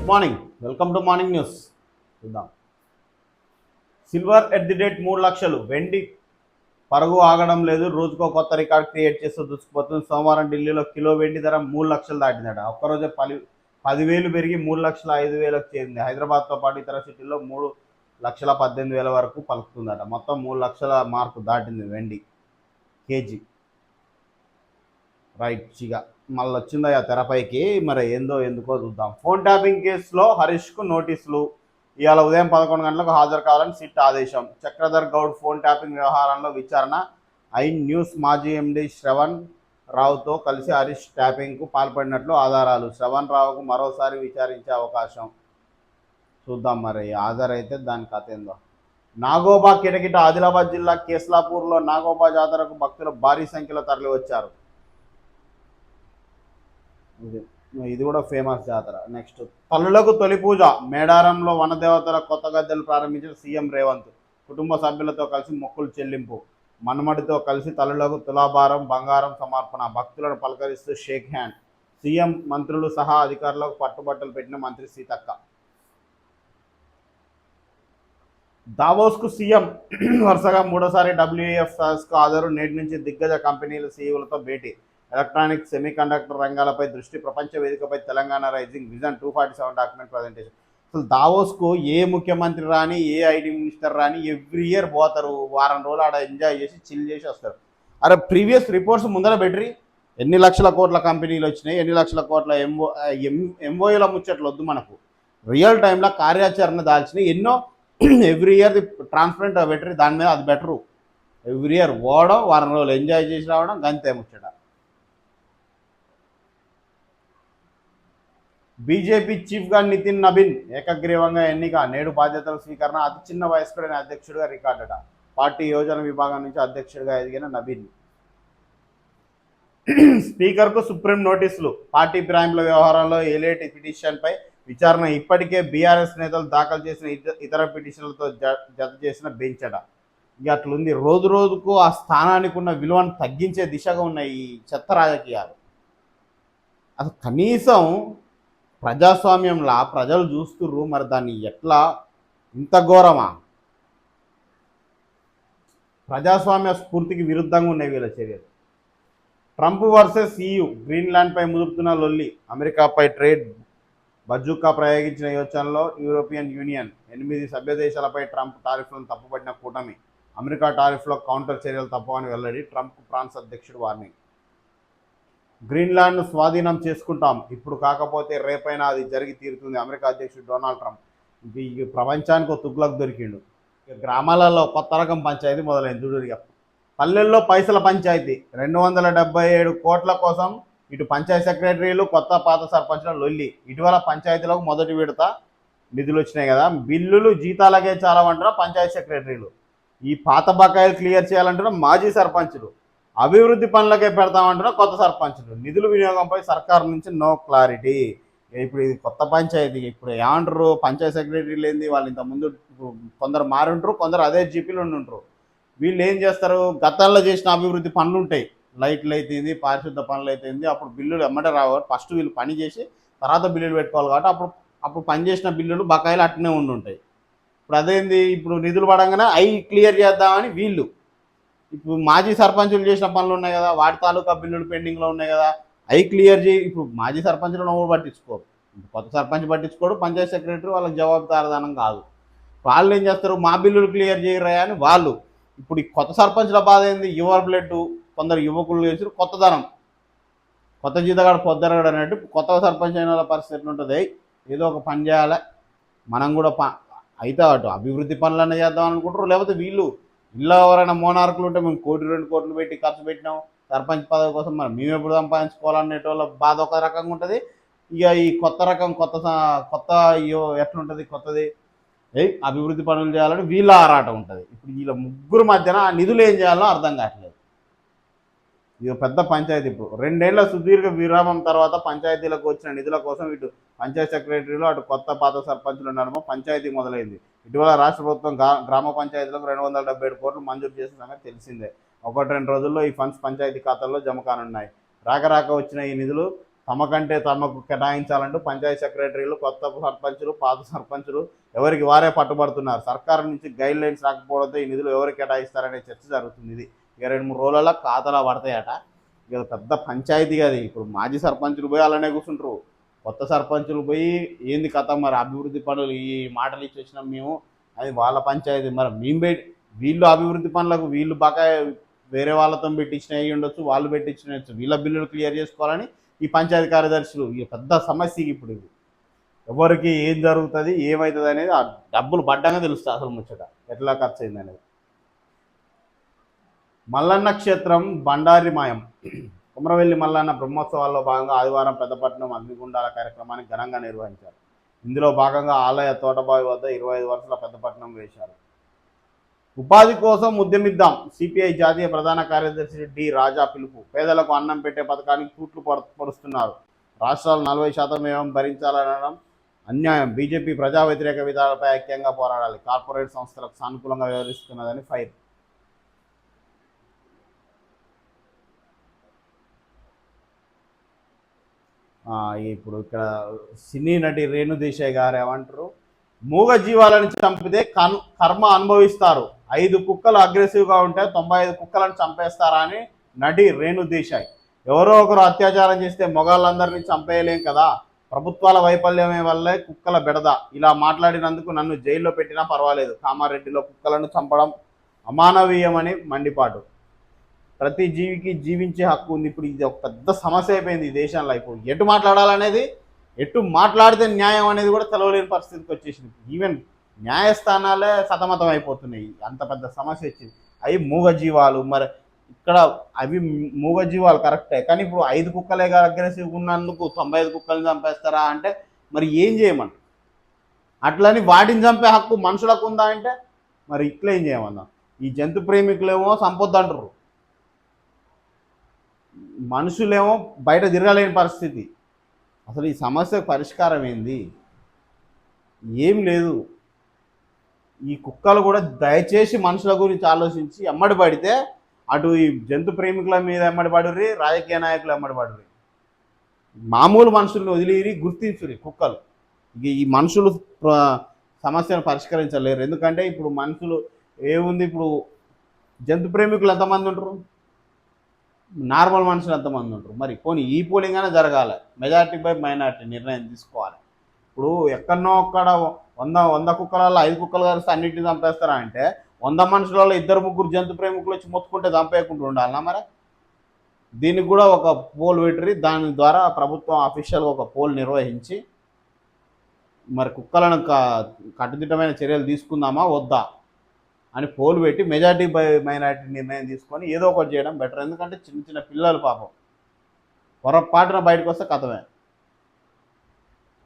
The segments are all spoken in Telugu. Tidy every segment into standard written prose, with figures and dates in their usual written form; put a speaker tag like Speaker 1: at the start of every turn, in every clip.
Speaker 1: Morning, welcome to morning news. చూద్దాం. సిల్వర్ ఎట్ ది రేట్ 3 లక్షలు, వెండి పరుగు ఆగడం లేదు, రోజుకో కొత్త రికార్డ్ క్రియేట్ చేస్తూ దూసుకుపోతుంది. సోమవారం ఢిల్లీలో కిలో వెండి ధర 3 లక్షలు దాటిందట. ఒక్కరోజే 10,000 పెరిగి 3,05,000కు చేరింది. హైదరాబాద్తో పాటు ఇతర సిటీల్లో 3,18,000 వరకు పలుకుతుందట. మొత్తం 3 లక్షల మార్కు దాటింది వెండి కేజీ. రైట్, ఇక మళ్ళీ వచ్చిందా తెరపైకి, మరి ఏందో ఎందుకో చూద్దాం. ఫోన్ ట్యాపింగ్ కేసులో హరీష్కు నోటీసులు. ఇవాళ ఉదయం 11 గంటలకు హాజరు కావాలని సిట్ ఆదేశం. చక్రధర్ గౌడ్ ఫోన్ ట్యాపింగ్ వ్యవహారంలో విచారణ. న్యూస్ మాజీ ఎండీ శ్రవణ్ రావుతో కలిసి హరీష్ ట్యాపింగ్కు పాల్పడినట్లు ఆధారాలు. శ్రవణ్ రావుకు మరోసారి విచారించే అవకాశం. చూద్దాం మరి హాజరైతే దాని కథ ఏందో. నాగోబా కిటకిట. ఆదిలాబాద్ జిల్లా కేస్లాపూర్లో నాగోబా జాతరకు భక్తులు భారీ సంఖ్యలో తరలి వచ్చారు. ఇది కూడా ఫేమస్ జాతర. నెక్స్ట్, తల్లులకు తొలి పూజ. మేడారంలో వనదేవతల కొత్త గద్దెలు ప్రారంభించిన సీఎం రేవంత్. కుటుంబ సభ్యులతో కలిసి మొక్కులు చెల్లింపు. మన్మడితో కలిసి తల్లులకు తులాభారం, బంగారం సమర్పణ. భక్తులను పలకరిస్తూ షేక్ హ్యాండ్. సీఎం, మంత్రులు సహా అధికారులకు పట్టుబట్టలు పెట్టిన మంత్రి సీతక్క. దావోస్కు సీఎం వరుసగా మూడోసారి WEF సదస్సుకు హాజరు. నేటి నుంచి దిగ్గజ కంపెనీల సీఈఓలతో భేటీ. ఎలక్ట్రానిక్, సెమీకండక్టర్ రంగాలపై దృష్టి. ప్రపంచ వేదికపై Telangana rising vision 247 document presentation. అసలు దావోస్కు ఏ ముఖ్యమంత్రి రాని, ఏ ఐటీ మినిస్టర్ రాని ఎవ్రీ ఇయర్ పోతారు. వారం రోజులు ఆడ ఎంజాయ్ చేసి చిల్ చేసి వస్తారు. అరే, ప్రీవియస్ రిపోర్ట్స్ ముందర పెట్టి ఎన్ని లక్షల కోట్ల కంపెనీలు వచ్చినాయి, ఎన్ని లక్షల కోట్ల ఎంఓయూల ముచ్చట్లు వద్దు మనకు. రియల్ టైంలో కార్యాచరణ దాల్చినాయి ఎన్నో. ఎవ్రీ ఇయర్ ట్రాన్స్పరెంట్ పెట్టి దాని మీద అది బెటరు. ఎవ్రీ ఇయర్ పోవడం, వారం రోజులు ఎంజాయ్ చేసి రావడం, గంతే ముచ్చట. బీజేపీ చీఫ్గా నితిన్ నబీన్ ఏకగ్రీవంగా ఎన్నిక. నేడు బాధ్యతల స్వీకరణ. అతి చిన్న వయస్కుడైన అధ్యక్షుడిగా రికార్డట. పార్టీ యోజన విభాగం నుంచి అధ్యక్షుడిగా ఎదిగిన నబీన్. స్పీకర్కు సుప్రీం నోటీసులు. పార్టీ ఫిరాయింపుల వ్యవహారంలో ఎలేటి పిటిషన్పై విచారణ. ఇప్పటికే బీఆర్ఎస్ నేతలు దాఖలు చేసిన ఇతర పిటిషన్లతో జత చేసిన బెంచట. ఇక అట్లుంది. రోజు రోజుకు ఆ స్థానానికి ఉన్న విలువను తగ్గించే దిశగా ఉన్న ఈ చెత్త రాజకీయాలు. అసలు కనీసం ప్రజాస్వామ్యంలా ప్రజలు చూస్తుర్రు, మరి దాన్ని ఎట్లా ఇంత ఘోరమా? ప్రజాస్వామ్య స్ఫూర్తికి విరుద్ధంగా ఉన్నాయి వీళ్ళ చర్యలు. Trump versus EU. గ్రీన్లాండ్పై ముదురుతున్న లొల్లి. అమెరికాపై ట్రేడ్ బజూకా ప్రయోగించిన యోచనలో యూరోపియన్ యూనియన్. 8 సభ్య దేశాలపై ట్రంప్ టారిఫ్లను తప్పుపట్టిన కూటమి. అమెరికా టారిఫ్లో కౌంటర్ చర్యలు తప్పవని వెల్లడి. ట్రంప్ ఫ్రాన్స్ అధ్యక్షుడు వార్నింగ్. గ్రీన్లాండ్ను స్వాధీనం చేసుకుంటాం, ఇప్పుడు కాకపోతే రేపైనా అది జరిగి తీరుతుంది. అమెరికా అధ్యక్షుడు డొనాల్డ్ ట్రంప్. ఈ ప్రపంచానికి ఒక తుగ్లక్ దొరికిండు. గ్రామాలలో కొత్త రకం పంచాయతీ మొదలైంది. చూడు, పల్లెల్లో పైసల పంచాయతీ. 277 కోట్ల కోసం ఇటు పంచాయతీ సెక్రటరీలు, కొత్త పాత సర్పంచ్ల లొల్లి. ఇటీవల పంచాయతీలకు మొదటి విడత నిధులు వచ్చినాయి కదా. బిల్లులు జీతాలకే చాలమంటున్న పంచాయతీ సెక్రటరీలు. ఈ పాత బకాయిలు క్లియర్ చేయాలంటున్న మాజీ సర్పంచులు. అభివృద్ధి పనులకే పెడతామంటున్న కొత్త సర్పంచులు. నిధుల వినియోగంపై సర్కారు నుంచి నో క్లారిటీ. ఇప్పుడు ఇది కొత్త పంచాయతీ. ఇప్పుడు ఏమంటారు, పంచాయతీ సెక్రటరీలు ఏంది, వాళ్ళు ఇంతకుముందు కొందరు మారుంటారు, కొందరు అదే జీపీలు ఉంటుంటారు. వీళ్ళు ఏం చేస్తారు, గతంలో చేసిన అభివృద్ధి పనులు ఉంటాయి, లైట్లు అయితేంది, పారిశుద్ధ పనులు అయితేంది, అప్పుడు బిల్లులు ఎమ్మటే రావు. ఫస్ట్ వీళ్ళు పని చేసి తర్వాత బిల్లులు పెట్టుకోవాలి కాబట్టి అప్పుడు పని చేసిన బిల్లులు బకాయిలు అట్నే ఉండుంటాయి. ఇప్పుడు అదేంది, ఇప్పుడు నిధులు పడంగానే అవి క్లియర్ చేద్దామని వీళ్ళు. ఇప్పుడు మాజీ సర్పంచులు చేసిన పనులు ఉన్నాయి కదా, వాటి తాలూకా బిల్లులు పెండింగ్లో ఉన్నాయి కదా, అవి క్లియర్ చేయి. ఇప్పుడు మాజీ సర్పంచులు నువ్వు పట్టించుకోరు, కొత్త సర్పంచ్ పట్టించుకోడు, పంచాయతీ సెక్రటరీ వాళ్ళకి జవాబుదారిదానం కాదు. వాళ్ళు ఏం చేస్తారు, మా బిల్లులు క్లియర్ చేయరా అని వాళ్ళు. ఇప్పుడు ఈ కొత్త సర్పంచ్ల బాధ ఏంది, యువ బ్లడ్, కొందరు యువకులు చేసి కొత్తదనం, కొత్త జీతగాడు పొద్దరగాడు అన్నట్టు కొత్త సర్పంచ్ అయిన వాళ్ళ పరిస్థితి ఎట్లుంటుంది. ఏదో ఒక పని చేయాలి మనం కూడా, అయితే అటు అభివృద్ధి పనులన్నీ చేద్దాం అనుకుంటారు. లేకపోతే వీళ్ళు ఇల్లు ఎవరైనా మోనార్కులు ఉంటే మేము 1-2 కోట్లు పెట్టి ఖర్చు పెట్టినాం సర్పంచ్ పదవి కోసం, మరి మేము ఎప్పుడు సంపాదించుకోవాలనేటోళ్ళ బాధ ఒక రకంగా ఉంటుంది. ఇక ఈ కొత్త రకం కొత్త ఎట్లుంటుంది, కొత్తది అభివృద్ధి పనులు చేయాలని వీళ్ళ ఆరాటం ఉంటుంది. ఇప్పుడు వీళ్ళ ముగ్గురు మధ్యన ఆ నిధులు ఏం చేయాలో అర్థం కావట్లేదు. ఇది పెద్ద పంచాయతీ. ఇప్పుడు 2 ఏళ్ల సుదీర్ఘ విరామం తర్వాత పంచాయతీలకు వచ్చిన నిధుల కోసం ఇటు పంచాయతీ సెక్రటరీలు, అటు కొత్త పాత సర్పంచుల నడుమ పంచాయతీ మొదలైంది. ఇటీవల రాష్ట్ర ప్రభుత్వం గ్రామ పంచాయతీలకు 277 కోట్లు మంజూరు చేసిన సంగతి తెలిసిందే. 1-2 రోజుల్లో ఈ ఫండ్స్ పంచాయతీ ఖాతాల్లో జమ కానున్నాయి. రాక వచ్చిన ఈ నిధులు తమకంటే తమకు కేటాయించాలంటూ పంచాయతీ సెక్రటరీలు, కొత్త సర్పంచులు, పాత సర్పంచులు ఎవరికి వారే పట్టుబడుతున్నారు. సర్కారు నుంచి గైడ్ లైన్స్ రాకపోవడంతో ఈ నిధులు ఎవరికి కేటాయిస్తారనే చర్చ జరుగుతుంది. ఇది ఇక 2-3 రోజులలో ఖాతాలో పడతాయట. ఇక పెద్ద పంచాయతీ అది. ఇప్పుడు మాజీ సర్పంచులు పోయి అలానే కూర్చుంటారు. కొత్త సర్పంచులు పోయి ఏంది కథ, మరి అభివృద్ధి పనులు ఈ మాటలు ఇచ్చి వచ్చినాం మేము, అది వాళ్ళ పంచాయతీ, మరి మేము వీళ్ళు అభివృద్ధి పనులకు వీళ్ళు బకాయి వేరే వాళ్ళతో పెట్టించిన అయ్యి ఉండొచ్చు, వాళ్ళు పెట్టించిన వీళ్ళ బిల్లులు క్లియర్ చేసుకోవాలని ఈ పంచాయతీ కార్యదర్శులు. ఈ పెద్ద సమస్య ఇప్పుడు ఇది. ఎవరికి ఏం జరుగుతుంది ఏమవుతుంది అనేది ఆ డబ్బులు పడ్డానే తెలుస్తుంది అసలు ముచ్చట ఎట్లా ఖర్చు అయింది అనేది. మల్లన్న క్షేత్రం బండారి మాయం. కుమరవెల్లి మల్లన్న బ్రహ్మోత్సవాల్లో భాగంగా ఆదివారం పెద్దపట్నం అగ్నిగుండాల కార్యక్రమాన్ని ఘనంగా నిర్వహించారు. ఇందులో భాగంగా ఆలయ తోటబావి వద్ద 25 వరుసల పెద్దపట్నం వేశారు. ఉపాధి కోసం ఉద్యమిద్దాం. సిపిఐ జాతీయ ప్రధాన కార్యదర్శి డి రాజా పిలుపు. పేదలకు అన్నం పెట్టే పథకానికి తూట్లు పరుస్తున్నారు. రాష్ట్రాలు 40% వ్యయం భరించాలనడం అన్యాయం. బీజేపీ ప్రజా వ్యతిరేక విధానాలపై ఐక్యంగా పోరాడాలి. కార్పొరేట్ సంస్థలకు సానుకూలంగా వ్యవహరిస్తున్నదని ఫైర్. ఇప్పుడు ఇక్కడ సినీ నటి రేణు దేశాయ్ గారు ఏమంటారు, మూగ జీవాలను చంపితే కర్మ అనుభవిస్తారు. 5 కుక్కలు అగ్రెసివ్గా ఉంటే 95 కుక్కలను చంపేస్తారా అని నటి రేణు దేశాయ్. ఎవరో ఒకరు అత్యాచారం చేస్తే మొగాళ్ళందరినీ చంపేయలేం కదా, ప్రభుత్వాల వైఫల్యమే వల్లే కుక్కల బెడద. ఇలా మాట్లాడినందుకు నన్ను జైల్లో పెట్టినా పర్వాలేదు. కామారెడ్డిలో కుక్కలను చంపడం అమానవీయమని మండిపాటు. ప్రతి జీవికి జీవించే హక్కు ఉంది. ఇప్పుడు ఇది ఒక పెద్ద సమస్య అయిపోయింది ఈ దేశంలో. ఇప్పుడు ఎటు మాట్లాడాలనేది, ఎటు మాట్లాడితే న్యాయం అనేది కూడా తెలవలేని పరిస్థితికి వచ్చేసింది. ఈవెన్ న్యాయస్థానాలే సతమతం అయిపోతున్నాయి. అంత పెద్ద సమస్య వచ్చింది. అవి మూగజీవాలు. మరి ఇక్కడ అవి మూగజీవాలు కరెక్టే, కానీ ఇప్పుడు 5 కుక్కలే అగ్రెసివ్గా ఉన్నందుకు 95 కుక్కల్ని చంపేస్తారా అంటే మరి ఏం చేయమన్నా? అట్లని వాటిని చంపే హక్కు మనుషులకు ఉందా అంటే మరి ఇట్లా ఏం చేయమన్నా? ఈ జంతు ప్రేమికులేమో సంపొద్దు అంటారు, మనుషులేమో బయట తిరగలేని పరిస్థితి. అసలు ఈ సమస్యకు పరిష్కారం ఏంది? ఏం లేదు. ఈ కుక్కలు కూడా దయచేసి మనుషుల గురించి ఆలోచించి ఎమ్మడి పడితే అటు ఈ జంతు ప్రేమికుల మీద ఎమ్మడి పడుర్రి, రాజకీయ నాయకులు ఎమ్మడి పడుర్రి. మామూలు మనుషుల్ని వదిలిరి, గుర్తించురి కుక్కలు. ఈ మనుషులు సమస్యను పరిష్కరించలేరు. ఎందుకంటే ఇప్పుడు మనుషులు ఏముంది, ఇప్పుడు జంతు ప్రేమికులు ఎంతమంది ఉంటారు, నార్మల్ మనుషులు ఎంతమంది ఉంటారు? మరి పోనీ ఈ పోలింగ్ అయినా జరగాలి, మెజారిటీ బై మైనారిటీ నిర్ణయం తీసుకోవాలి. ఇప్పుడు ఎక్కడనో ఒక్కడ 100 కుక్కలలో 5 కుక్కలు కలిసి అన్నింటినీ చంపేస్తారా అంటే 100 మనుషులలో 2-3 జంతు ప్రేమికులు వచ్చి మొత్తుకుంటే చంపేయకుండా ఉండాలన్నా? మరి దీనికి కూడా ఒక పోల్ పెట్టి దాని ద్వారా ప్రభుత్వం అఫీషియల్గా ఒక పోల్ నిర్వహించి మరి కుక్కలను కట్టుదిట్టమైన చర్యలు తీసుకుందామా వద్దా అని పోలు పెట్టి మెజారిటీ బై మైనారిటీ నిర్ణయం తీసుకొని ఏదో ఒకటి చేయడం బెటర్. ఎందుకంటే చిన్న చిన్న పిల్లలు పాపం పొరపాటున బయటకు వస్తే కథమే,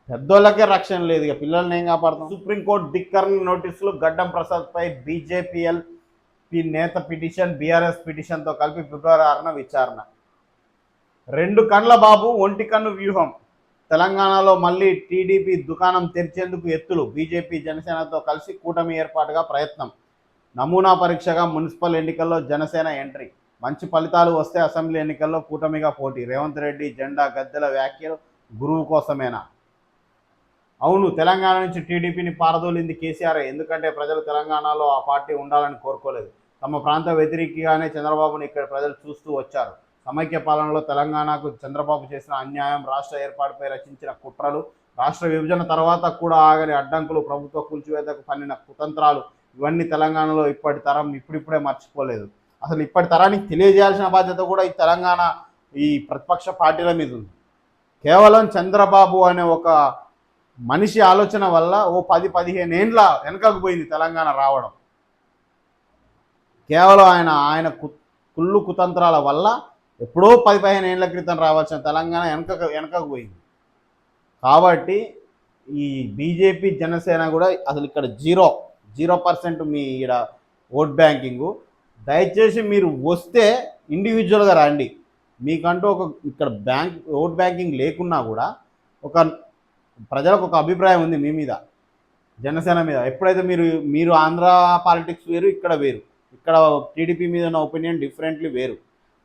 Speaker 1: పెద్దోళ్ళకే రక్షణ లేదు, ఇక పిల్లల్ని ఏం కాపాడుతాం? సుప్రీంకోర్టు ధిక్కరణ నోటీసులు. గడ్డం ప్రసాద్పై బీజేపీఎల్పీ నేత పిటిషన్, బీఆర్ఎస్ పిటిషన్తో కలిపి ఫిబ్రవరి 6న విచారణ. 2 కండ్ల బాబు, ఒంటి కన్ను వ్యూహం. తెలంగాణలో మళ్ళీ టీడీపీ దుకాణం తెరిచేందుకు ఎత్తులు. బీజేపీ జనసేనతో కలిసి కూటమి ఏర్పాటుగా ప్రయత్నం. నమూనా పరీక్షగా మున్సిపల్ ఎన్నికల్లో జనసేన ఎంట్రీ. మంచి ఫలితాలు వస్తే అసెంబ్లీ ఎన్నికల్లో కూటమిగా పోటీ. రేవంత్ రెడ్డి జెండా గద్దెల వ్యాఖ్యలు గురువు కోసమేనా? అవును, తెలంగాణ నుంచి టీడీపీని పారదోలింది కేసీఆర్. ఎందుకంటే ప్రజలు తెలంగాణలో ఆ పార్టీ ఉండాలని కోరుకోలేదు. తమ ప్రాంత వ్యతిరేకిగానే చంద్రబాబును ఇక్కడ ప్రజలు చూస్తూ వచ్చారు. సమైక్య పాలనలో తెలంగాణకు చంద్రబాబు చేసిన అన్యాయం, రాష్ట్ర ఏర్పాటుపై రచించిన కుట్రలు, రాష్ట్ర విభజన తర్వాత కూడా ఆగని అడ్డంకులు, ప్రభుత్వ కూల్చివేతకు పన్నిన కుతంత్రాలు, ఇవన్నీ తెలంగాణలో ఇప్పటి తరం ఇప్పుడిప్పుడే మర్చిపోలేదు. అసలు ఇప్పటి తరానికి తెలియజేయాల్సిన బాధ్యత కూడా ఈ తెలంగాణ ఈ ప్రతిపక్ష పార్టీల మీద ఉంది. కేవలం చంద్రబాబు అనే ఒక మనిషి ఆలోచన వల్ల ఓ 10-15 ఏండ్ల వెనకకు పోయింది తెలంగాణ రావడం. కేవలం ఆయన కుళ్ళు కుతంత్రాల వల్ల ఎప్పుడో 10-15 ఏండ్ల క్రితం రావాల్సిన తెలంగాణ వెనకకు పోయింది. కాబట్టి ఈ బీజేపీ జనసేన కూడా అసలు ఇక్కడ 0% మీ ఇక్కడ ఓట్ బ్యాంకింగు. దయచేసి మీరు వస్తే ఇండివిజువల్గా రండి. మీకంటూ ఒక ఇక్కడ ఓట్ బ్యాంకింగ్ లేకున్నా కూడా ఒక ప్రజలకు ఒక అభిప్రాయం ఉంది మీ మీద, జనసేన మీద. ఎప్పుడైతే మీరు ఆంధ్ర పాలిటిక్స్ వేరు, ఇక్కడ వేరు, ఇక్కడ టీడీపీ మీద ఉన్న ఒపీనియన్ డిఫరెంట్లీ వేరు.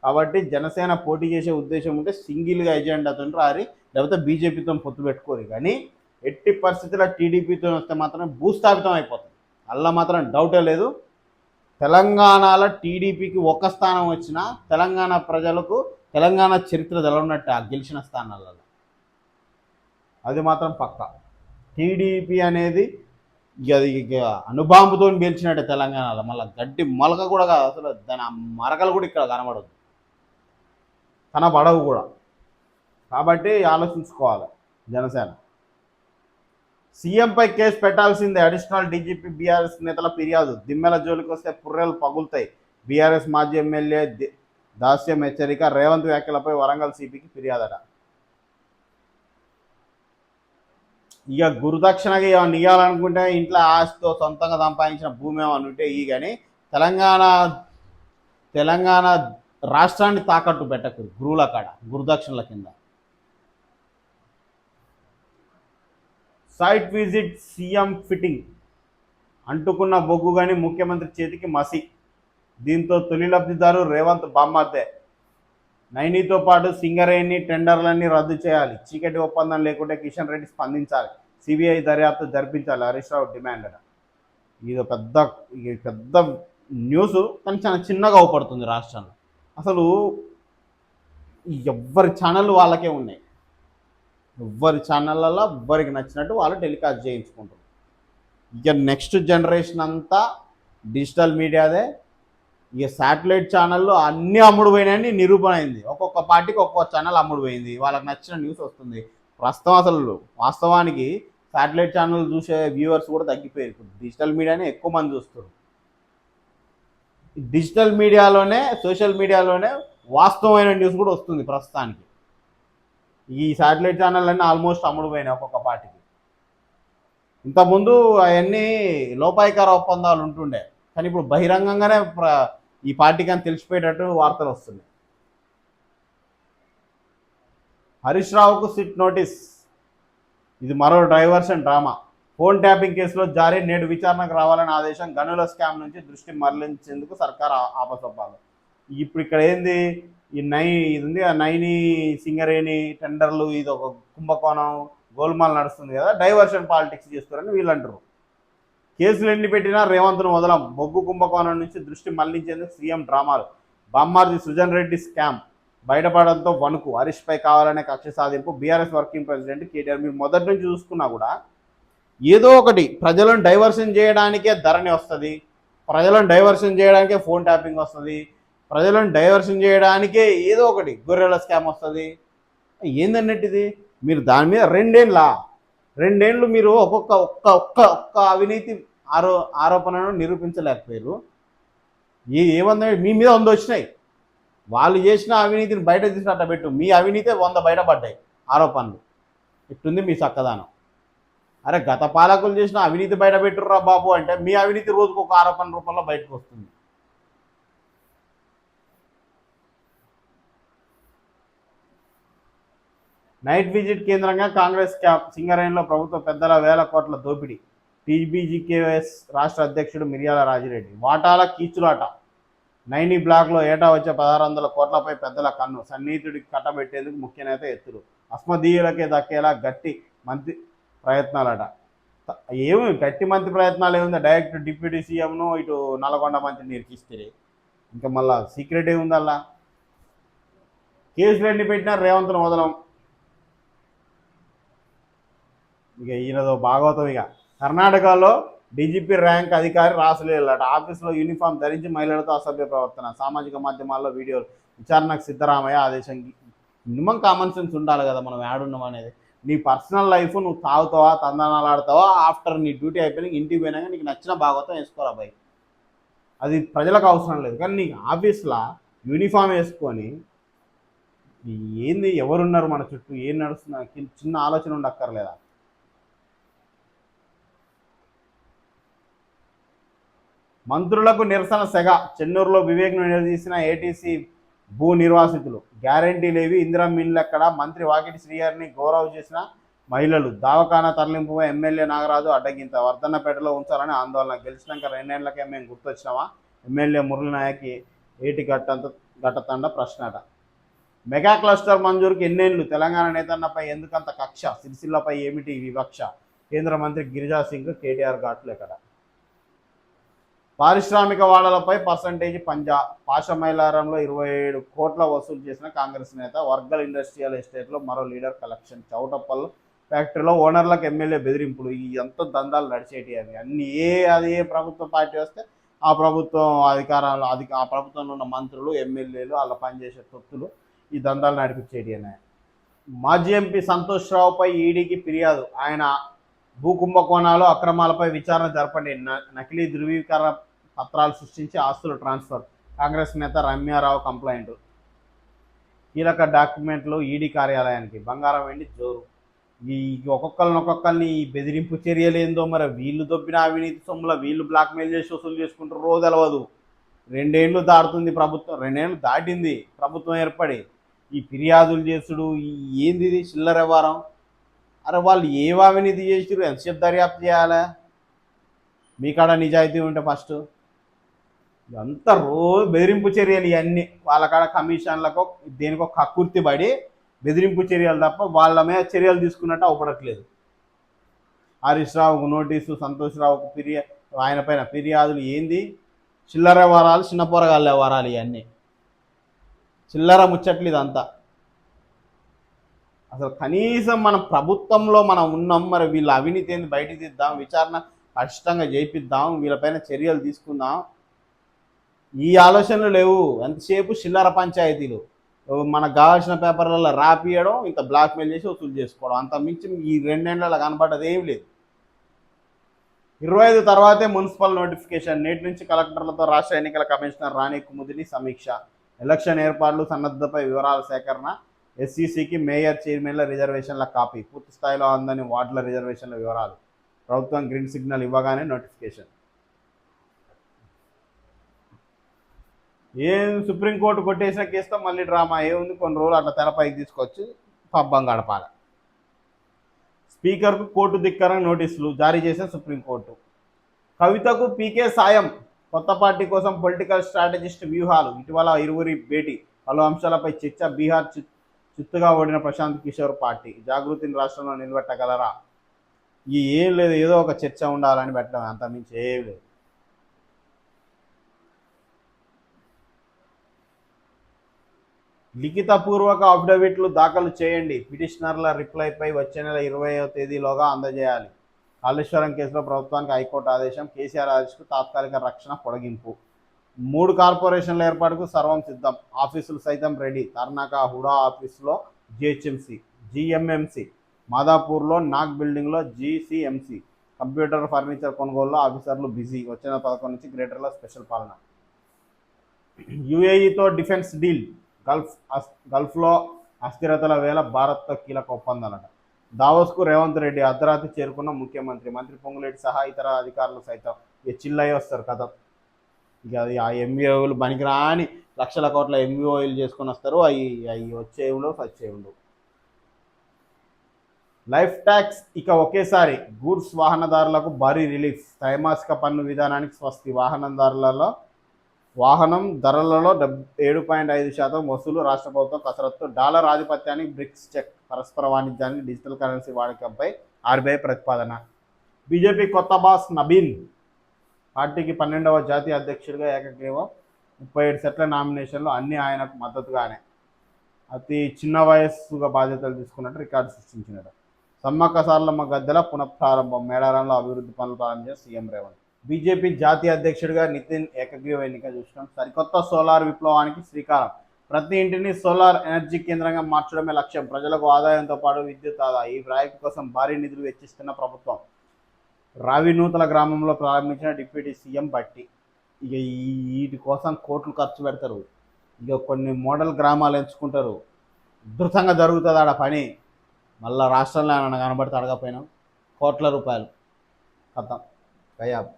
Speaker 1: కాబట్టి జనసేన పోటీ చేసే ఉద్దేశం ఉంటే సింగిల్గా ఎజెండాతో రారి, లేకపోతే బీజేపీతో పొత్తు పెట్టుకోరు. కానీ ఎట్టి పరిస్థితుల్లో టీడీపీతో వస్తే మాత్రం భూస్థాపితం అయిపోతుంది. అలా మాత్రం డౌటే లేదు. తెలంగాణలో టీడీపీకి ఒక్క స్థానం వచ్చినా తెలంగాణ ప్రజలకు తెలంగాణ చరిత్ర తెలవనట్టు ఆ గెలిచిన స్థానాలలో, అది మాత్రం పక్కా. టీడీపీ అనేది ఇక అనుబాంబుతో గెలిచినట్టే తెలంగాణలో. మళ్ళీ గడ్డి మొలక కూడా కాదు, అసలు దాని మరకలు కూడా ఇక్కడ కనబడదు, కనబడవు కూడా. కాబట్టి ఆలోచించుకోవాలి జనసేన. సీఎంపై కేసు పెట్టాల్సిందే, అడిషనల్ డీజీపీ బీఆర్ఎస్ నేతల ఫిర్యాదు. దిమ్మెల జోలికి వస్తే పుర్రెలు పగులుతాయి, బీఆర్ఎస్ మాజీ ఎమ్మెల్యే దాస్యం హెచ్చరిక. రేవంత్ వ్యాఖ్యలపై వరంగల్ సిపికి ఫిర్యాదట. ఇక గురుదక్షిణగా ఏమన్నా ఇవ్వాలనుకుంటే ఇంట్లో ఆస్తితో సొంతంగా సంపాదించిన భూమి ఏమని ఉంటే ఈ, కానీ తెలంగాణ రాష్ట్రాన్ని తాకట్టు పెట్టకూడదు గురువుల కాడ గురుదక్షిణల కింద. సైట్ విజిట్ సీఎం ఫిట్టింగ్, అంటుకున్న బొగ్గు కానీ ముఖ్యమంత్రి చేతికి మసి. దీంతో తొలి లబ్ధిదారు రేవంత్ బామ్మర్దే. నైనితో పాటు సింగరేణి టెండర్లన్నీ రద్దు చేయాలి, చీకటి ఒప్పందం లేకుంటే కిషన్ రెడ్డి స్పందించాలి, సిబిఐ దర్యాప్తు జరిపించాలి, హరీష్ రావు డిమాండ్ అట. ఇది పెద్ద న్యూస్, కానీ చాలా చిన్నగా అవపడుతుంది రాష్ట్రంలో. అసలు ఎవ్వరి ఛానళ్ళు వాళ్ళకే ఉన్నాయి, ఎవ్వరి ఛానళ్ళల్లో ఎవ్వరికి నచ్చినట్టు వాళ్ళు టెలికాస్ట్ చేయించుకుంటారు. ఇక నెక్స్ట్ జనరేషన్ అంతా డిజిటల్ మీడియాదే. ఇక శాటిలైట్ ఛానళ్ళు అన్నీ అమ్ముడు పోయినాయని నిరూపణ అయింది. ఒక్కొక్క పార్టీకి ఒక్కొక్క ఛానల్ అమ్ముడు పోయింది, వాళ్ళకి నచ్చిన న్యూస్ వస్తుంది. ప్రస్తుతం అసలు వాస్తవానికి శాటిలైట్ ఛానల్ చూసే వ్యూవర్స్ కూడా తగ్గిపోయారు. ఇప్పుడు డిజిటల్ మీడియానే ఎక్కువ మంది చూస్తారు. డిజిటల్ మీడియాలోనే, సోషల్ మీడియాలోనే వాస్తవమైన న్యూస్ కూడా వస్తుంది ప్రస్తుతానికి. ఈ శాటిలైట్ ఛానల్ అన్నీ ఆల్మోస్ట్ అమ్ముడు పోయినాయి ఒక్కొక్క పార్టీకి. ఇంతకుముందు అవన్నీ లోపాయికార ఒప్పందాలు ఉంటుండే, కానీ ఇప్పుడు బహిరంగంగానే ఈ పార్టీకి అని తెలిసిపోయేటట్టు వార్తలు వస్తున్నాయి. హరీష్ రావుకు సిట్ నోటీస్, ఇది మరో డైవర్షన్ డ్రామా. ఫోన్ ట్యాపింగ్ కేసులో జారీ, నేడు విచారణకు రావాలని ఆదేశం. గనుల స్కామ్ నుంచి దృష్టి మరలించేందుకు సర్కార్ ఆపసొప్పాలి. ఇప్పుడు ఇక్కడ ఏంది, ఇది ఉంది ఆ నైని సింగరేణి టెండర్లు, ఇది ఒక కుంభకోణం గోల్మాల్ నడుస్తుంది కదా, డైవర్షన్ పాలిటిక్స్ చేస్తారని వీళ్ళు అంటారు. కేసులు ఎన్ని పెట్టినా రేవంత్ను వదలం, బొగ్గు కుంభకోణం నుంచి దృష్టి మళ్లించేందుకు సీఎం డ్రామాలు. బామ్మార్ది సుజన్ రెడ్డి స్కామ్ బయటపడడంతో వణుకు, హరీష్పై కావాలనే కక్ష సాధింపు. BRS working president KTR. మీరు మొదటి నుంచి చూసుకున్నా కూడా ఏదో ఒకటి ప్రజలను డైవర్షన్ చేయడానికే ధరణి వస్తుంది, ప్రజలను డైవర్షన్ చేయడానికే ఫోన్ ట్యాపింగ్ వస్తుంది, ప్రజలను డైవర్షన్ చేయడానికే ఏదో ఒకటి గొర్రెల స్కామ్ వస్తుంది. ఏందన్నట్టుది మీరు దాని మీద రెండేళ్ళు మీరు ఒక్క అవినీతి ఆరోపణను నిరూపించలేకపోయారు. ఏమన్నా మీ మీద 100 వచ్చినాయి, వాళ్ళు చేసిన అవినీతిని బయట తీసినట్ట పెట్టు, మీ అవినీతే 100 బయటపడ్డాయి ఆరోపణలు. ఇట్టుంది మీ చక్కదానం. అరే గత పాలకులు చేసిన అవినీతి బయట పెట్టుర్రా బాబు అంటే మీ అవినీతి రోజుకు ఒక ఆరోపణ రూపంలో బయటకు వస్తుంది. నైట్ విజిట్ కేంద్రంగా కాంగ్రెస్ క్యాంప్, సింగరేణిలో ప్రభుత్వ పెద్దల వేల కోట్ల దోపిడీ. టీబీజీకేఎస్ రాష్ట్ర అధ్యక్షుడు మిర్యాల రాజిరెడ్డి. వాటాల కీచులాట. నైని బ్లాక్లో ఏటా వచ్చే 1600 కోట్లపై పెద్దల కన్ను. సన్నిహితుడికి కట్టబెట్టేందుకు ముఖ్య నేత ఎత్తులు. అస్మదీయులకే దక్కేలా గట్టి మంత్రి ప్రయత్నాలట. ఏమి గట్టి మంత్రి ప్రయత్నాలు ఏముంది, డైరెక్ట్ డిప్యూటీ సీఎంను ఇటు నల్గొండ మంత్రిని ఇరికిస్తే ఇంకా మళ్ళా సీక్రెట్ ఏముందల్లా. కేసులు ఎన్ని పెట్టినా రేవంత్ను వదలం. ఇక ఈయనదో భాగవతం. ఇక కర్ణాటకలో డీజీపీ ర్యాంక్ అధికారి రాసులేళ్ళట. ఆఫీసులో యూనిఫామ్ ధరించి మహిళలతో అసభ్య ప్రవర్తన. సామాజిక మాధ్యమాల్లో వీడియోలు. విచారణకు సిద్ధరామయ్య ఆదేశం. మినిమం కామన్ సెన్స్ ఉండాలి కదా మనం యాడున్నాం అనేది. నీ పర్సనల్ లైఫ్ నువ్వు తాగుతావా, తందనాలు ఆడతావా, ఆఫ్టర్ నీ డ్యూటీ అయిపోయినా ఇంటికి పోయినాక నీకు నచ్చిన భాగవతం వేసుకోరా బాయ్, అది ప్రజలకు అవసరం లేదు. కానీ నీకు ఆఫీస్లో యూనిఫామ్ వేసుకొని ఏంది, ఎవరున్నారు మన చుట్టూ, ఏం నడుస్తున్నా చిన్న ఆలోచన ఉండక్కర్లేదా? మంత్రులకు నిరసన సెగ. చెన్నూరులో వివేక్ను నిలదీసిన ఏటీసీ భూ నిర్వాసితులు. గ్యారంటీ లేవి, ఇందిరా మిన్లు ఎక్కడ? మంత్రి వాకిటి శ్రీహరిని గౌరవ్ చేసిన మహిళలు. దావఖానా తరలింపుపై ఎమ్మెల్యే నాగరాజు అడ్డగింత. వర్ధన్నపేటలో ఉంచాలని ఆందోళన. గెలిచినాక 2 ఏళ్లకే మేము గుర్తొచ్చినావా? ఎమ్మెల్యే మురళి నాయక్ ఏటి గట్టంతా ఘటతండ ప్రశ్నట. మెగా క్లస్టర్ మంజూరుకి ఎన్నేళ్లు? తెలంగాణ నేతన్నపై ఎందుకంత కక్ష? సిరిసిల్లపై ఏమిటి వివక్ష? కేంద్ర మంత్రి గిరిజా సింగ్ కేటీఆర్ ఘాట్లు ఎక్కడ? పారిశ్రామిక వాడలపై పర్సంటేజ్ పంజా. పాషమైలారంలో 27 కోట్ల వసూలు చేసిన కాంగ్రెస్ నేత. వర్గల్ ఇండస్ట్రియల్ ఎస్టేట్లో మరో లీడర్ కలెక్షన్. చౌటప్పల్ ఫ్యాక్టరీలో ఓనర్లకు ఎమ్మెల్యే బెదిరింపులు. ఈ ఎంత దందాలు నడిచేటి అవి అన్ని. అది ఏ ప్రభుత్వ పార్టీ వస్తే ఆ ప్రభుత్వం అధికారాలు ఆ ప్రభుత్వంలో ఉన్న మంత్రులు ఎమ్మెల్యేలు వాళ్ళ పనిచేసే తొత్తులు ఈ దందాలు నడిపించేటి అన్నాయి. మాజీ ఎంపీ సంతోష్ రావుపై ఈడీకి ఫిర్యాదు. ఆయన భూ కుంభకోణాలు అక్రమాలపై విచారణ జరపండి. నకిలీ ధృవీకరణ పత్రాలు సృష్టించి ఆస్తులు ట్రాన్స్ఫర్. కాంగ్రెస్ నేత రమ్యారావు కంప్లైంట్. కీలక డాక్యుమెంట్లు ఈడీ కార్యాలయానికి. బంగారం వెండి జోరు. ఈ ఒక్కొక్కరిని ఈ బెదిరింపు చర్యలు ఏందో మరి. వీళ్ళు దొబ్బిన అవినీతి సొమ్ముల వీళ్ళు బ్లాక్మెయిల్ చేసి వసూలు చేసుకుంటారు. రోజు తెలవదు. 2 ఏళ్ళు దాటుతుంది ప్రభుత్వం. 2 ఏళ్ళు దాటింది ప్రభుత్వం ఏర్పడి. ఈ ఫిర్యాదులు చేసుడు ఏంది ఇది చిల్లర వ్యవహారం. అరే వాళ్ళు ఏ అవినీతి చేసిరు? ఎంతసేపు దర్యాప్తు చేయాలా? మీ కాడ నిజాయితీ ఉంటే ఫస్ట్. ఇదంతా రోజు బెదిరింపు చర్యలు ఇవన్నీ. వాళ్ళ కాడ కమిషన్లకు దేనికో కక్కుర్తి పడి బెదిరింపు చర్యలు తప్ప వాళ్ళ మీద చర్యలు తీసుకున్నట్టు అవపడట్లేదు. హరీష్ రావుకు నోటీసు, సంతోష్ రావుకు ఆయన పైన ఫిర్యాదులు. ఏంది చిల్లర వ్యవహారాలు, చిన్న పొరగాళ్ళ వ్యవహారాలు ఇవన్నీ. చిల్లర ముచ్చట్లు ఇదంతా. అసలు కనీసం మనం ప్రభుత్వంలో మనం ఉన్నాం, మరి వీళ్ళ అవినీతి ఏంది బయటికి తీద్దాం, విచారణ ఖచ్చితంగా చేయిద్దాం, వీళ్ళపైన చర్యలు తీసుకుందాం, ఈ ఆలోచనలు లేవు. ఎంతసేపు చిల్లర పంచాయతీలు. మనకు కావాల్సిన పేపర్లలో రాపియడం, ఇంత బ్లాక్మెయిల్ చేసి వసూలు చేసుకోవడం, అంత మించి ఈ 2 ఏళ్ళలో కనబడ్డది ఏం లేదు. 25 తర్వాతే మున్సిపల్ నోటిఫికేషన్. నేటి నుంచి కలెక్టర్లతో రాష్ట్ర ఎన్నికల కమిషనర్ రాణి కుముదిని సమీక్ష. ఎలక్షన్ ఏర్పాట్లు సన్నద్ధపై వివరాల సేకరణ. ఎస్సీసీకి మేయర్, చైర్మన్ల రిజర్వేషన్ల కాపీ. పూర్తి స్థాయిలో అందని వార్డుల రిజర్వేషన్ల వివరాలు. ప్రభుత్వం గ్రీన్ సిగ్నల్ ఇవ్వగానే నోటిఫికేషన్. ఏం సుప్రీంకోర్టు కొట్టేసిన కేసుతో మళ్ళీ డ్రామా ఏముంది? కొన్ని రోజులు అట్లా తెరపైకి తీసుకొచ్చి పబ్బం గడపాలి. స్పీకర్కు కోర్టు ధిక్కరణ నోటీసులు జారీ చేసిన సుప్రీంకోర్టు. కవితకు పీకే సాయం. కొత్త పార్టీ కోసం పొలిటికల్ స్ట్రాటజిస్ట్ వ్యూహాలు. ఇటీవల ఇరువురి భేటీ. పలు అంశాలపై చర్చ. బీహార్ చిత్తుగా ఓడిన ప్రశాంత్ కిషోర్ పార్టీ. జాగృతిని రాష్ట్రంలో నిలబెట్టగలరా? ఏం లేదు, ఏదో ఒక చర్చ ఉండాలని పెట్టడం, అంత మించి ఏం లేదు. లిఖితపూర్వక అఫిడవిట్లు దాఖలు చేయండి. పిటిషనర్ల రిప్లైపై వచ్చే నెల 20వ తేదీలోగా అందజేయాలి. కాళేశ్వరం కేసులో ప్రభుత్వానికి హైకోర్టు ఆదేశం. కేసీఆర్ ఆదేశకు తాత్కాలిక రక్షణ పొడిగింపు. 3 కార్పొరేషన్ల ఏర్పాటుకు సర్వం సిద్ధం. ఆఫీసులు సైతం రెడీ. తర్నాక హుడా ఆఫీసులో జిహెచ్ఎంసీ, జిఎంఎంసీ. మాదాపూర్లో నాగ్ బిల్డింగ్లో జీసీఎంసీ. కంప్యూటర్, ఫర్నిచర్ కొనుగోలులో ఆఫీసర్లు బిజీ. వచ్చిన 11 నుంచి గ్రేటర్లో స్పెషల్ పాలన. యూఏఈతో డిఫెన్స్ డీల్. గల్ఫ్లో అస్థిరతల వేళ భారత్తో కీలక ఒప్పందాలట. దావోస్కు రేవంత్ రెడ్డి అర్ధరాత్రి చేరుకున్న ముఖ్యమంత్రి. మంత్రి పొంగులేటి సహా ఇతర అధికారులు సైతం చిల్లయ్య వస్తారు కథ. ఇక అది ఆ ఎంబీఓలు పనికిరాని లక్షల కోట్ల ఎంబీఓలు చేసుకొని వస్తారు. అవి వచ్చేవుండవు, సచ్చేవుండవు. లైఫ్ ట్యాక్స్ ఇక ఒకేసారి. గూడ్స్ వాహనదారులకు భారీ రిలీఫ్. త్రైమాసిక పన్ను విధానానికి స్వస్తి. వాహనం ధరలలో 7.5% వసూలు. రాష్ట్ర ప్రభుత్వం కసరత్తు. డాలర్ ఆధిపత్యానికి బ్రిక్స్ చెక్. పరస్పర వాణిజ్యానికి డిజిటల్ కరెన్సీ వాడకంపై ఆర్బీఐ ప్రతిపాదన. బీజేపీ కొత్త బాస్ నబీన్. పార్టీకి 12వ జాతీయ అధ్యక్షుడిగా ఏకగ్రీవం. 37 సెట్ల నామినేషన్లు, అన్నీ ఆయనకు మద్దతుగానే. అతి చిన్న వయస్సుగా బాధ్యతలు తీసుకున్నట్టు రికార్డు సృష్టించినారు. సమ్మక్క సారలమ్మ గద్దెల పునఃప్రారంభం. మేడారంలో అభివృద్ధి పనులు ప్రారంభించిన సీఎం రేవంత్. బీజేపీ జాతీయ అధ్యక్షుడిగా నితిన్ ఏకగ్రీవ ఎన్నిక చూసినాం. సరికొత్త సోలార్ విప్లవానికి శ్రీకారం. ప్రతి ఇంటిని సోలార్ ఎనర్జీ కేంద్రంగా మార్చడమే లక్ష్యం. ప్రజలకు ఆదాయంతో పాటు విద్యుత్ ఆదా. ఈ ప్రాజెక్టు కోసం భారీ నిధులు వెచ్చిస్తున్న ప్రభుత్వం. రావినూతల గ్రామంలో ప్రారంభించిన డిప్యూటీ సీఎం బట్టి. ఇక వీటి కోసం కోట్లు ఖర్చు పెడతారు. ఇక కొన్ని మోడల్ గ్రామాలు ఎంచుకుంటారు. అద్భుతంగా జరుగుతుంది ఆడ పని. మళ్ళీ రాష్ట్రంలో ఏమైనా కనబడితే అడగపోయినాం. కోట్ల రూపాయలు కథం గయాబ్.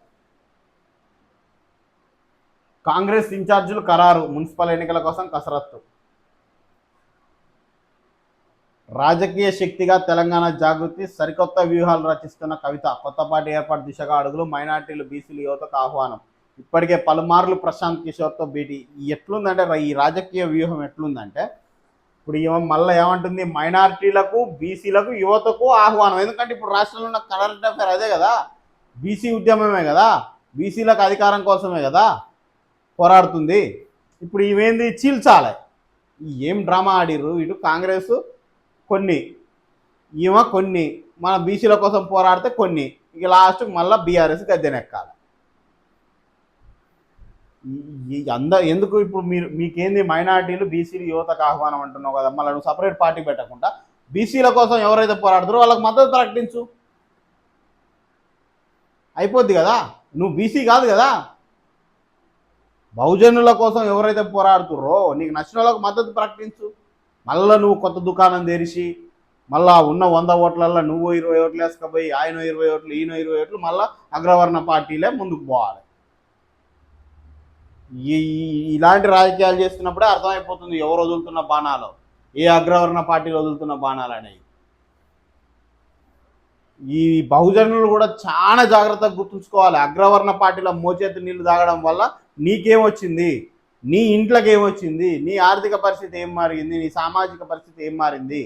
Speaker 1: కాంగ్రెస్ ఇన్ఛార్జీలు ఖరారు. మున్సిపల్ ఎన్నికల కోసం కసరత్తు. రాజకీయ శక్తిగా తెలంగాణ జాగృతి. సరికొత్త వ్యూహాలు రచిస్తున్న కవిత. కొత్త పార్టీ ఏర్పాటు దిశగా అడుగులు. మైనార్టీలు, బీసీలు యువతకు ఆహ్వానం. ఇప్పటికే పలుమార్లు ప్రశాంత్ కిషోర్తో భేటీ. ఎట్లుందంటే ఈ రాజకీయ వ్యూహం ఎట్లుందంటే, ఇప్పుడు మళ్ళీ ఏమంటుంది, మైనారిటీలకు, బీసీలకు, యువతకు ఆహ్వానం. ఎందుకంటే ఇప్పుడు రాష్ట్రంలో ఉన్న కరెంట్ అఫేర్ అదే కదా, బీసీ ఉద్యమమే కదా, బీసీలకు అధికారం కోసమే కదా పోరాడుతుంది. ఇప్పుడు ఇవేంది చీల్చాలి. ఏం డ్రామా ఆడిర్రు, ఇటు కాంగ్రెస్ కొన్ని, కొన్ని మన బీసీల కోసం పోరాడితే కొన్ని, ఇక లాస్ట్ మళ్ళీ బీఆర్ఎస్ గద్దెనెక్కాలి. ఎందుకు ఇప్పుడు మీకేంది మైనార్టీలు, బీసీలు, యువతకు ఆహ్వానం అంటున్నావు కదా, మళ్ళీ నువ్వు సపరేట్ పార్టీ పెట్టకుండా బీసీల కోసం ఎవరైతే పోరాడుతారో వాళ్ళకి మద్దతు ప్రకటించు, అయిపోద్ది కదా. నువ్వు బీసీ కాదు కదా, బహుజనుల కోసం ఎవరైతే పోరాడుతుర్రో నీకు నచ్చిన వాళ్ళకి మద్దతు ప్రకటించు. మళ్ళీ నువ్వు కొత్త దుకాణం తెరిచి మళ్ళీ ఉన్న 100 ఓట్లల్లో నువ్వు 20 ఓట్లు వేసుకపోయి ఆయన 20 ఓట్లు ఈయన 20 ఓట్లు మళ్ళీ అగ్రవర్ణ పార్టీలే ముందుకు పోవాలి. ఇలాంటి రాజకీయాలు చేస్తున్నప్పుడే అర్థమైపోతుంది ఎవరు వదులుతున్న బాణాలు, ఏ అగ్రవర్ణ పార్టీలు వదులుతున్న బాణాలు అనేవి. ఈ బహుజనులు కూడా చాలా జాగ్రత్తగా గుర్తుంచుకోవాలి. అగ్రవర్ణ పార్టీల మోచేతి నీళ్లు తాగడం వల్ల నీకేమొచ్చింది, నీ ఇంట్లోకి ఏమొచ్చింది, నీ ఆర్థిక పరిస్థితి ఏం మారింది, నీ సామాజిక పరిస్థితి ఏం మారింది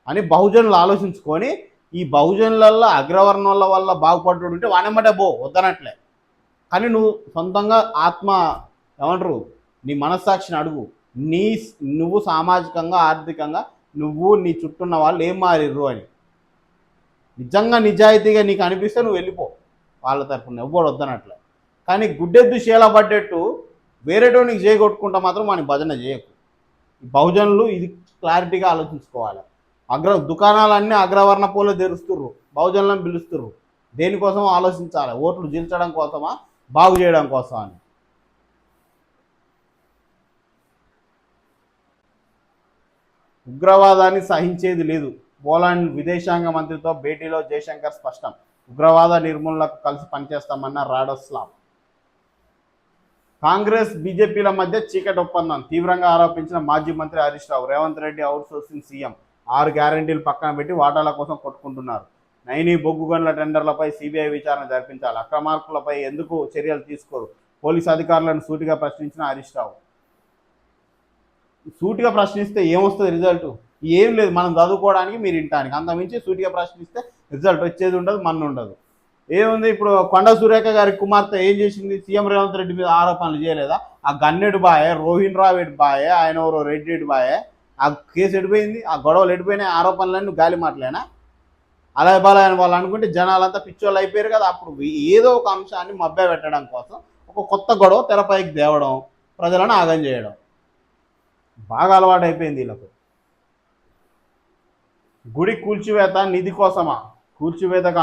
Speaker 1: అని బహుజనులు ఆలోచించుకొని, ఈ బహుజనులల్లో అగ్రవర్ణాల వల్ల బాగుపడ్డాడు ఉంటే వానమ్మటే వద్దనట్లే. కానీ నువ్వు సొంతంగా ఏమంటారు, నీ మనస్సాక్షిని అడుగు, నువ్వు సామాజికంగా, ఆర్థికంగా నువ్వు, నీ చుట్టూన్న వాళ్ళు ఏం మారిర్రు అని. నిజంగా నిజాయితీగా నీకు అనిపిస్తే నువ్వు వెళ్ళిపో వాళ్ళ తరఫున, ఎవ్వడు వద్దనట్లే. కానీ గుడ్డెద్దు షేలా పడ్డట్టు వేరేటోనికి చేయగొట్టుకుంటా మాత్రం మన భజన చేయకు. బహుజనులు ఇది క్లారిటీగా ఆలోచించుకోవాలి. దుకాణాలన్నీ అగ్రవర్ణ పూలు తెరుస్తుర్రు, బహుజనులను పిలుస్తుర్రు. దేనికోసం ఆలోచించాలి, ఓట్లు జీల్చడం కోసమా, బాగు చేయడం కోసం అని. ఉగ్రవాదాన్ని సహించేది లేదు, పోలాండ్ విదేశాంగ మంత్రితో భేటీలో జయశంకర్ స్పష్టం. ఉగ్రవాద నిర్మూలనకు కలిసి పనిచేస్తామన్న రాడోస్లావ్. కాంగ్రెస్ బీజేపీల మధ్య చీకటి ఒప్పందం తీవ్రంగా ఆరోపించిన మాజీ మంత్రి Harish Rao. Revanth Reddy outsourcing CM, 6 గ్యారంటీలు పక్కన పెట్టి వాటాల కోసం కొట్టుకుంటున్నారు. నైని బొగ్గు గనుల టెండర్లపై సిబిఐ విచారణ జరిపించాలి, అక్రమార్కులపై ఎందుకు చర్యలు తీసుకోరు, పోలీసు అధికారులను సూటిగా ప్రశ్నించిన హరీష్ రావు. సూటిగా ప్రశ్నిస్తే ఏమొస్తుంది రిజల్ట్? ఏం లేదు, మనం చదువుకోవడానికి మీరు వినటానికి, అంతమించి సూటిగా ప్రశ్నిస్తే రిజల్ట్ వచ్చేది ఉండదు, మన ఉండదు. ఏముంది, ఇప్పుడు కొండ సురేఖ గారి కుమార్తె ఏం చేసింది, సీఎం రేవంత్ రెడ్డి మీద ఆరోపణలు చేయలేదా? ఆ గన్నెడు బాయే, రోహిన్ రావేడ్ బాయే, ఆయన ఎవరో రెడ్డి బాయే, ఆ కేసు ఎడిపోయింది, ఆ గొడవలు ఎడిపోయినాయి, ఆరోపణలన్నీ గాలి మాటలేనా? అలా బాలని వాళ్ళు అనుకుంటే జనాలంతా పిచ్చోళ్ళు అయిపోయారు కదా. అప్పుడు ఏదో ఒక అంశాన్ని మభ్య పెట్టడం కోసం ఒక కొత్త గొడవ తెరపైకి తేవడం, ప్రజలను ఆగం చేయడం బాగా అలవాటు అయిపోయింది వీళ్ళకు. గుడి కూల్చివేత నిధి కోసమా? కూల్చివేతకు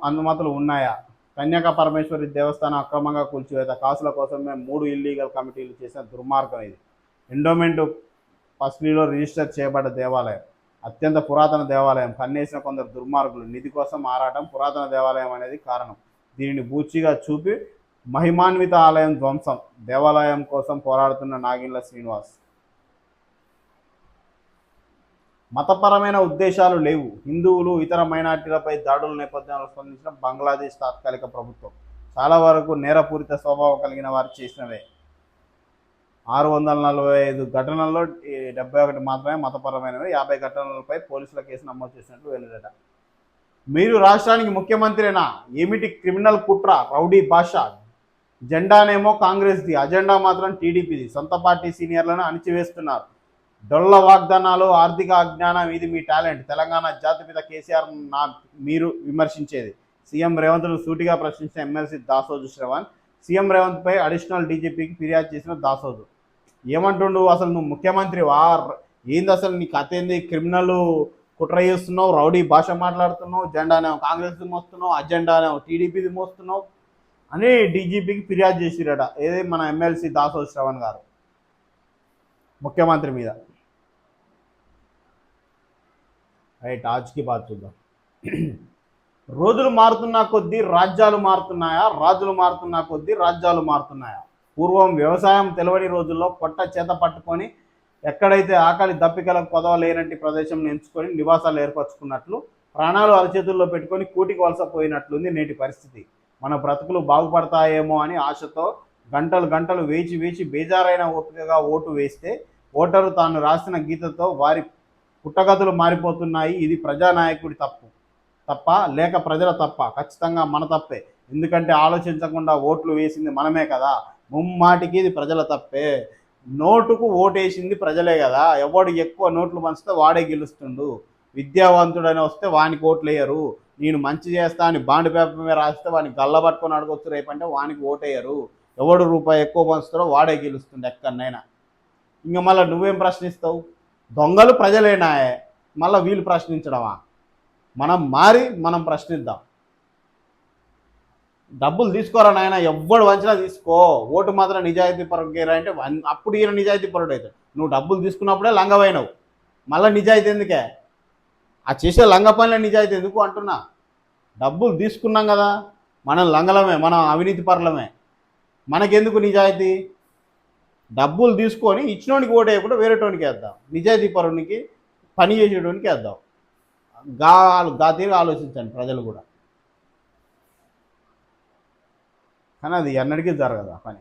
Speaker 1: అనుమతులు ఉన్నాయా? కన్యాక పరమేశ్వరి దేవస్థానం అక్రమంగా కూల్చివేత, కాసుల కోసమే 3 ఇల్లీగల్ కమిటీలు చేసిన దుర్మార్గం ఇది. ఎండోమెంట్ పస్లీలో రిజిస్టర్ చేయబడ్డ దేవాలయం, అత్యంత పురాతన దేవాలయం, కన్నేసిన కొందరు దుర్మార్గులు, నిధి కోసం ఆరాటం, పురాతన దేవాలయం అనేది కారణం. దీనిని బూచిగా చూపి మహిమాన్విత ఆలయం ధ్వంసం, దేవాలయం కోసం పోరాడుతున్న నాగిన్ల శ్రీనివాస్. మతపరమైన ఉద్దేశాలు లేవు, హిందువులు, ఇతర మైనార్టీలపై దాడుల నేపథ్యంలో స్పందించిన బంగ్లాదేశ్ తాత్కాలిక ప్రభుత్వం. చాలా వరకు నేరపూరిత స్వభావం కలిగిన వారు చేసినవే. 645 ఘటనల్లో 71 మాత్రమే మతపరమైనవి, 50 ఘటనలపై పోలీసుల కేసు నమోదు చేసినట్లు వెల్లడట. మీరు రాష్ట్రానికి ముఖ్యమంత్రినా? ఏమిటి క్రిమినల్ కుట్ర? రౌడీ భాష. జెండానేమో కాంగ్రెస్ది, అజెండా మాత్రం టీడీపీది. సొంత పార్టీ సీనియర్లను అణిచివేస్తున్నారు. డొల్ల వాగ్దానాలు, ఆర్థిక అజ్ఞానం, ఇది మీ టాలెంట్. తెలంగాణ జాతిపిత కేసీఆర్ మీరు విమర్శించేది. సీఎం రేవంత్ను సూటిగా ప్రశ్నించిన ఎమ్మెల్సీ దాసోజు శ్రవణ్. సీఎం రేవంత్పై అడిషనల్ డీజీపీకి ఫిర్యాదు చేసిన దాసోజు. ఏమంటుండు, అసలు నువ్వు ముఖ్యమంత్రి ఏంది, అసలు నీ కథ ఏంది, క్రిమినల్ కుట్ర చేస్తున్నావు, రౌడీ భాష మాట్లాడుతున్నావు, జెండానేమో కాంగ్రెస్ది మోస్తున్నావు, అజెండానేమో టీడీపీది మోస్తున్నావు అని డీజీపీకి ఫిర్యాదు చేసిరట. ఏది మన ఎమ్మెల్సీ దాసోజు శ్రవణ్ గారు ముఖ్యమంత్రి మీద. రైట్, ఆజ్కి బాత్ చూద్దాం. రోజులు మారుతున్నా కొద్దీ రాజ్యాలు మారుతున్నాయా, రాజులు మారుతున్నా కొద్దీ రాజ్యాలు మారుతున్నాయా? పూర్వం వ్యవసాయం తెలవని రోజుల్లో పొట్ట చేత పట్టుకొని ఎక్కడైతే ఆకలి దప్పికలకు కొదవలేనట్టి ప్రదేశం ఎంచుకొని నివాసాలు ఏర్పరచుకున్నట్లు, ప్రాణాలు అరచేతుల్లో పెట్టుకొని కూటికి వలసపోయినట్లుంది నేటి పరిస్థితి. మన బ్రతుకులు బాగుపడతాయేమో అని ఆశతో గంటలు గంటలు వేచి వేచి బేజారైన ఓపికగా ఓటు వేస్తే ఓటరు తాను రాసిన గీతతో వారి పుట్టగతులు మారిపోతున్నాయి. ఇది ప్రజానాయకుడి తప్ప లేక ప్రజల తప్ప? ఖచ్చితంగా మన తప్పే. ఎందుకంటే ఆలోచించకుండా ఓట్లు వేసింది మనమే కదా. ముమ్మాటికి ఇది ప్రజల తప్పే. నోటుకు ఓటేసింది ప్రజలే కదా. ఎవడు ఎక్కువ నోట్లు పంచితే వాడే గెలుస్తుండు. విద్యావంతుడని వస్తే వానికి ఓట్లు వేయరు. నేను మంచి చేస్తా అని బాండ్ పేపర్ మీద రాస్తే వానికి గల్లబట్టుకొని అడగొచ్చు, రేపంటే వానికి ఓటేయరు. ఎవడు రూపాయి ఎక్కువ పంచుతాడో వాడే గెలుస్తుండే ఎక్కడనైనా. ఇంకా మళ్ళీ నువ్వేం ప్రశ్నిస్తావు? దొంగలు ప్రజలేనా? మళ్ళీ వీళ్ళు ప్రశ్నించడమా? మనం ప్రశ్నిద్దాం. డబ్బులు తీసుకోరా నాయన, ఎవ్వడు వంచినా తీసుకో, ఓటు మాత్రం నిజాయితీ పరుగేరా అంటే అప్పుడు ఈయన నిజాయితీ పరుడు అవుతాడు. నువ్వు డబ్బులు తీసుకున్నప్పుడే లంగవైనవు, మళ్ళీ నిజాయితీ ఎందుకే? ఆ చేసే లంగ పనిలో నిజాయితీ ఎందుకు అంటున్నా? డబ్బులు తీసుకున్నాం కదా, మనం లంగలమే, మనం అవినీతి పరులమే, మనకెందుకు నిజాయితీ? డబ్బులు తీసుకొని ఇచ్చినోనికి ఓటు వేయకుండా వేరేటోనికి వేద్దాం, నిజాయితీ పరునికి పని చేసేటోనికి వేద్దాం. గా తీరు ఆలోచించండి ప్రజలు కూడా. కానీ అది ఎన్నటికీ జరగదు ఆ పని.